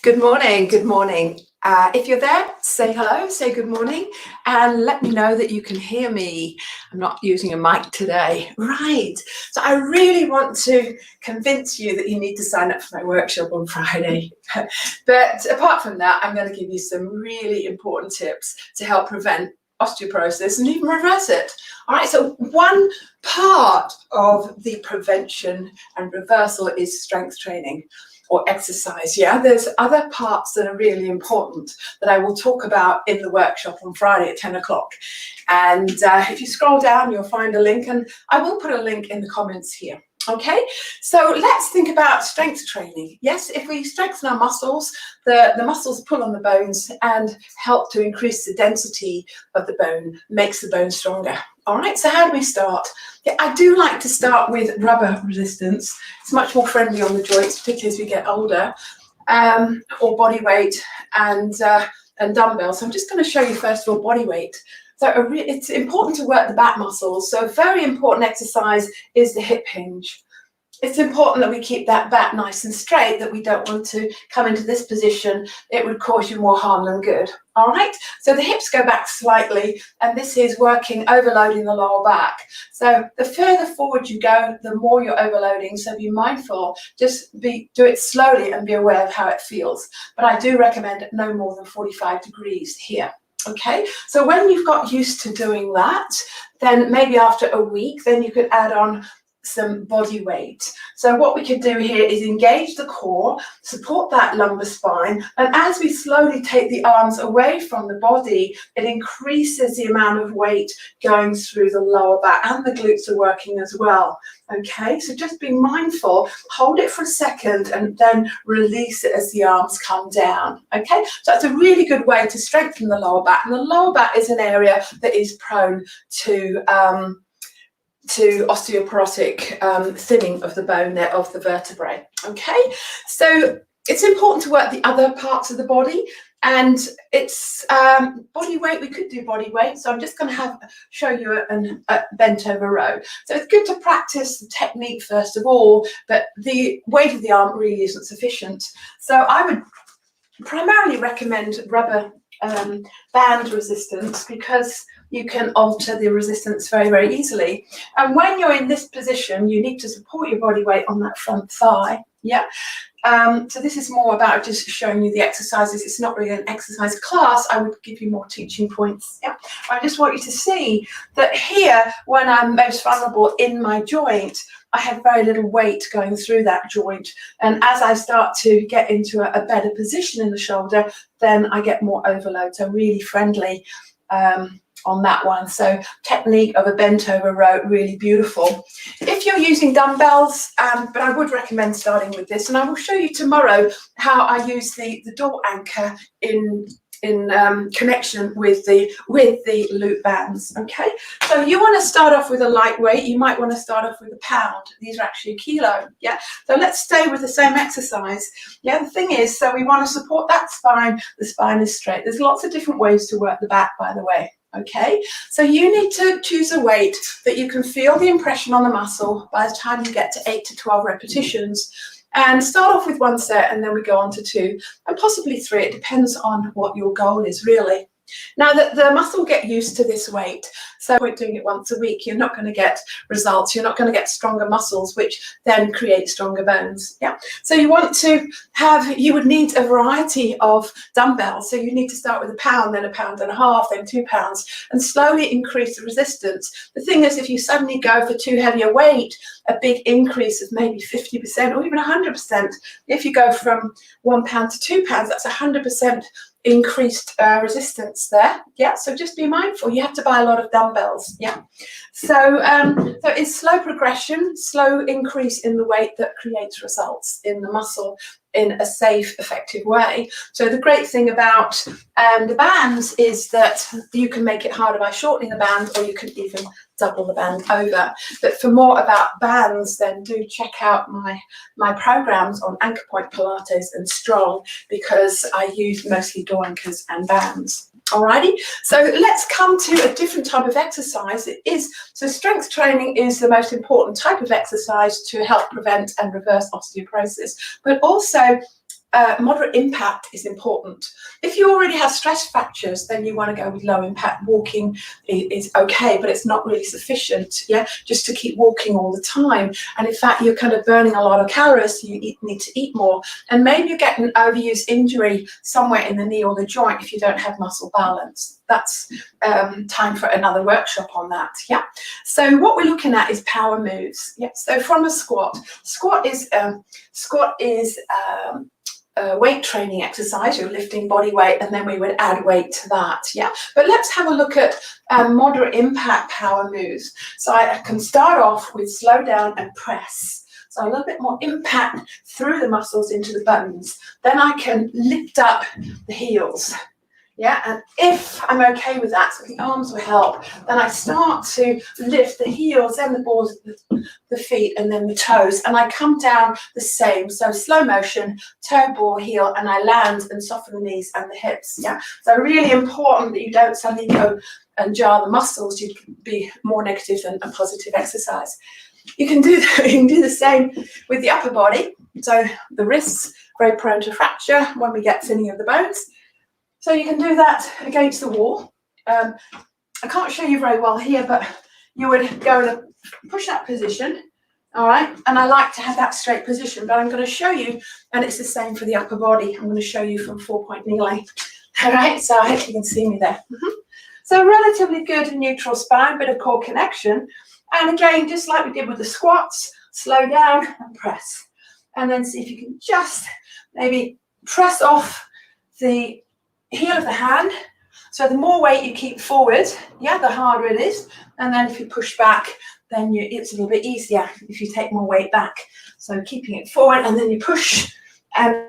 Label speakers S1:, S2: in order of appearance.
S1: Good morning, good morning. If you're there, say hello, say good morning, and let me know that you can hear me. I'm not using a mic today. Right, so I really want to convince you that you need to sign up for my workshop on Friday. But apart from that, I'm going to give you some really important tips to help prevent osteoporosis and even reverse it. All right, so one part of the prevention and reversal is strength training or exercise. Yeah, there's other parts that are really important that I will talk about in the workshop on Friday at 10 o'clock. And if you scroll down, you'll find a link, and I will put a link in the comments here. Okay, so let's think about strength training. Yes, if we strengthen our muscles, the muscles pull on the bones and help to increase the density of the bone, makes the bone stronger. All right, so how do we start? Yeah, I do like to start with rubber resistance. It's much more friendly on the joints, particularly as we get older, or body weight and dumbbells. So I'm just going to show you first of all body weight. So it's important to work the back muscles. So a very important exercise is the hip hinge. It's important that we keep that back nice and straight, that we don't want to come into this position. It would cause you more harm than good. All right, so the hips go back slightly, and this is working, overloading the lower back. So the further forward you go, the more you're overloading. So be mindful, do it slowly and be aware of how it feels. But I do recommend no more than 45 degrees here. Okay, so when you've got used to doing that, then maybe after a week, then you could add on some body weight. So what we could do here is engage the core, support that lumbar spine, and as we slowly take the arms away from the body, it increases the amount of weight going through the lower back, and the glutes are working as well. Okay, so just be mindful, hold it for a second and then release it as the arms come down. Okay, so that's a really good way to strengthen the lower back, and the lower back is an area that is prone to osteoporotic thinning of the bone there, of the vertebrae. Okay, so it's important to work the other parts of the body, and it's body weight. We could do body weight, so I'm just going to show you a bent over row. So it's good to practice the technique first of all, but the weight of the arm really isn't sufficient. So I would primarily recommend rubber band resistance, because you can alter the resistance very, very easily. And when you're in this position, you need to support your body weight on that front thigh. Yeah. So this is more about just showing you the exercises. It's not really an exercise class. I would give you more teaching points. Yeah. I just want you to see that here, when I'm most vulnerable in my joint, I have very little weight going through that joint. And as I start to get into a better position in the shoulder, then I get more overload. So really friendly on that one. So technique of a bent over row, really beautiful. If you're using dumbbells, but I would recommend starting with this, and I will show you tomorrow how I use the door anchor in connection with the loop bands. Okay, so you want to start off with a lightweight. You might want to start off with a pound. These are actually a kilo. Yeah, so let's stay with the same exercise. Yeah, the thing is, so we want to support that spine. The spine is straight. There's lots of different ways to work the back, by the way. Okay, so you need to choose a weight that you can feel the impression on the muscle by the time you get to 8 to 12 repetitions. And start off with one set, and then we go on to 2 and possibly 3. It depends on what your goal is, really. Now that the muscle will get used to this weight, so we're doing it once a week, you're not going to get results. You're not going to get stronger muscles, which then create stronger bones. Yeah. So you would need a variety of dumbbells. So you need to start with a pound, then a pound and a half, then 2 pounds, and slowly increase the resistance. The thing is, if you suddenly go for too heavy a weight, a big increase of maybe 50% or even 100%. If you go from 1 pound to 2 pounds, that's 100% increased resistance there. Yeah, so just be mindful. You have to buy a lot of dumbbells. Yeah, so it's slow progression, slow increase in the weight that creates results in the muscle in a safe, effective way. So the great thing about the bands is that you can make it harder by shortening the band, or you can even double the band over. But for more about bands, then do check out my programs on anchor point, Pilates and Strong, because I use mostly door anchors and bands. Alrighty, so let's come to a different type of exercise. So strength training is the most important type of exercise to help prevent and reverse osteoporosis, but also moderate impact is important. If you already have stress fractures, then you want to go with low impact. Walking is okay, but it's not really sufficient, yeah, just to keep walking all the time. And in fact, you're kind of burning a lot of calories, so you need to eat more. And maybe you get an overuse injury somewhere in the knee or the joint if you don't have muscle balance. That's time for another workshop on that, yeah. So what we're looking at is power moves, yeah. So from a squat is weight training exercise. You're lifting body weight, and then we would add weight to that, yeah. But let's have a look at moderate impact power moves. So I can start off with slow down and press. So a little bit more impact through the muscles into the bones. Then I can lift up the heels. Yeah, and if I'm okay with that, so the arms will help, then I start to lift the heels and the balls of the feet and then the toes, and I come down the same. So slow motion, toe, ball, heel, and I land and soften the knees and the hips. Yeah, so really important that you don't suddenly go and jar the muscles. You'd be more negative than a positive exercise. You can do the same with the upper body. So the wrists, very prone to fracture when we get thinning of the bones. So you can do that against the wall. I can't show you very well here, but you would go in a push-up position, all right? And I like to have that straight position, but I'm going to show you, and it's the same for the upper body. I'm going to show you from 4-point kneeling, all right? So I hope you can see me there. So relatively good and neutral spine, bit of core connection. And again, just like we did with the squats, slow down and press. And then see if you can just maybe press off the heel of the hand. So the more weight you keep forward, yeah, the harder it is. And then if you push back, then it's a little bit easier if you take more weight back. So keeping it forward, and then you push and